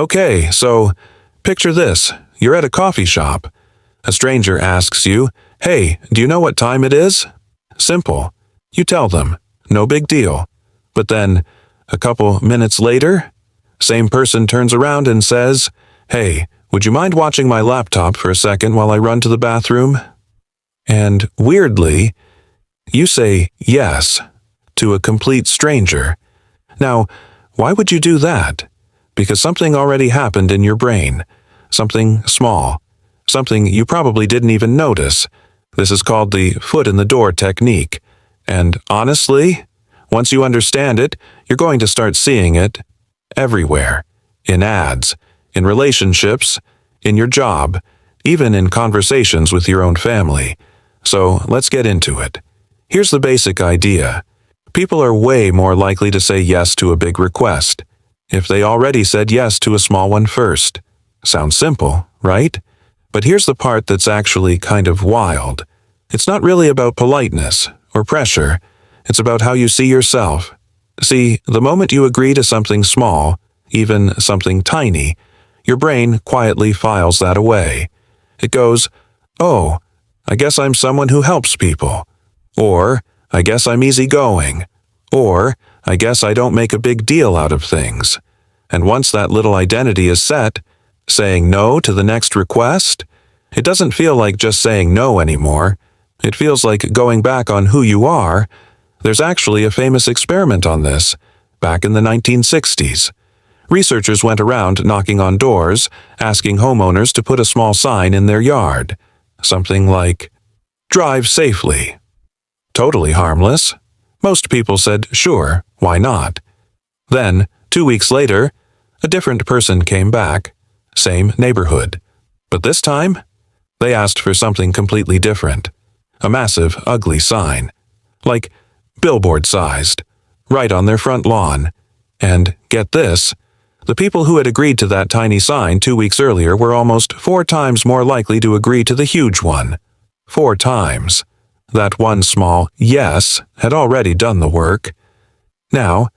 Okay, so picture this. You're at a coffee shop. A stranger asks you, "Hey, do you know what time it is?" Simple. You tell them. No big deal. But then, a couple minutes later, same person turns around and says, "Hey, would you mind watching my laptop for a second while I run to the bathroom?" And weirdly, you say yes to a complete stranger. Now, why would you do that? Because something already happened in your brain. Something small. Something you probably didn't even notice. This is called the foot in the door technique. And honestly, once you understand it, you're going to start seeing it everywhere. In ads, in relationships, in your job, even in conversations with your own family. So let's get into it. Here's the basic idea. People are way more likely to say yes to a big request if they already said yes to a small one first. Sounds simple, right? But here's the part that's actually kind of wild. It's not really about politeness or pressure. It's about how you see yourself. See, the moment you agree to something small, even something tiny, your brain quietly files that away. It goes, "Oh, I guess I'm someone who helps people." Or, "I guess I'm easygoing." Or, "I guess I don't make a big deal out of things." And once that little identity is set, saying no to the next request, it doesn't feel like just saying no anymore. It feels like going back on who you are. There's actually a famous experiment on this, back in the 1960s. Researchers went around knocking on doors, asking homeowners to put a small sign in their yard. Something like, "Drive safely." Totally harmless. Most people said, sure, why not? Then, 2 weeks later, a different person came back. Same neighborhood. But this time, they asked for something completely different. A massive, ugly sign. Like, billboard-sized. Right on their front lawn. And, get this, the people who had agreed to that tiny sign 2 weeks earlier were almost 4 times more likely to agree to the huge one. 4 times. That one small yes had already done the work. Now,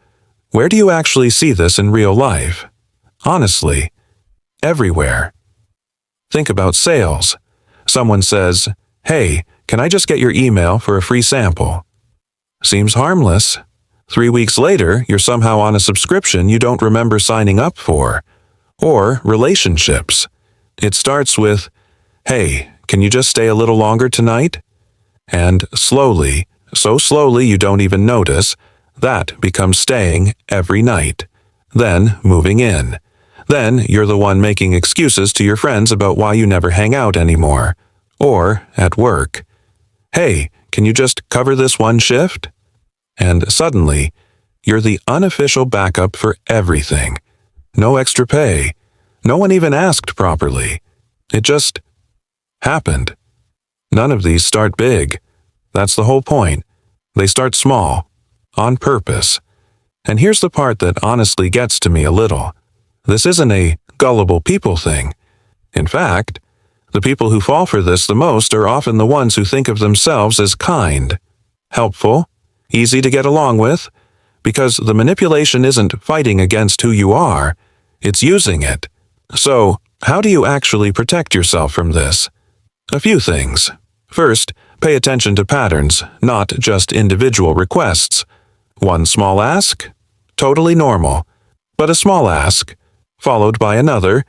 where do you actually see this in real life? Honestly, everywhere. Think about sales. Someone says, "Hey, can I just get your email for a free sample?" Seems harmless. 3 weeks later, you're somehow on a subscription you don't remember signing up for. Or relationships. It starts with, "Hey, can you just stay a little longer tonight?" And slowly, so slowly you don't even notice, that becomes staying every night. Then moving in. Then you're the one making excuses to your friends about why you never hang out anymore. Or at work. "Hey, can you just cover this one shift?" And suddenly, you're the unofficial backup for everything. No extra pay. No one even asked properly. It just happened. None of these start big. That's the whole point. They start small, on purpose. And here's the part that honestly gets to me a little. This isn't a gullible people thing. In fact, the people who fall for this the most are often the ones who think of themselves as kind, helpful, easy to get along with, because the manipulation isn't fighting against who you are, it's using it. So, how do you actually protect yourself from this? A few things. First, pay attention to patterns, not just individual requests. One small ask? Totally normal. But a small ask, followed by another,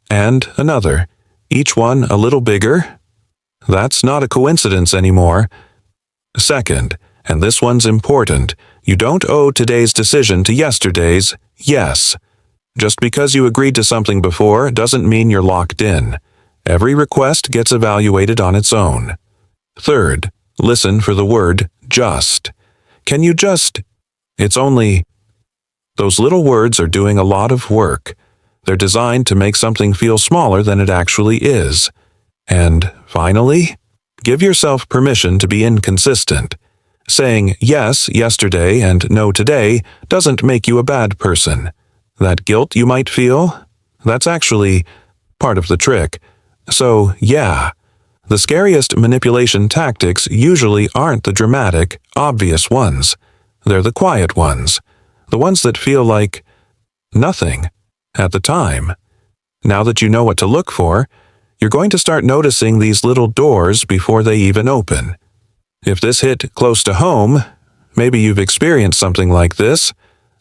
and another, each one a little bigger? That's not a coincidence anymore. Second, and this one's important, you don't owe today's decision to yesterday's yes. Just because you agreed to something before doesn't mean you're locked in. Every request gets evaluated on its own. Third, listen for the word just. Can you just? It's only. Those little words are doing a lot of work. They're designed to make something feel smaller than it actually is. And finally, give yourself permission to be inconsistent. Saying yes yesterday and no today doesn't make you a bad person. That guilt you might feel, that's actually part of the trick. So, yeah, the scariest manipulation tactics usually aren't the dramatic, obvious ones. They're the quiet ones. The ones that feel like nothing at the time. Now that you know what to look for, you're going to start noticing these little doors before they even open. If this hit close to home, maybe you've experienced something like this,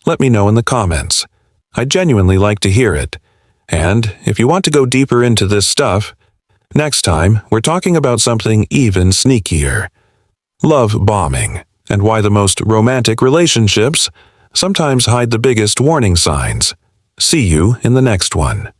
let me know in the comments. I'd genuinely like to hear it. And if you want to go deeper into this stuff, next time we're talking about something even sneakier. Love bombing, and why the most romantic relationships sometimes hide the biggest warning signs. See you in the next one.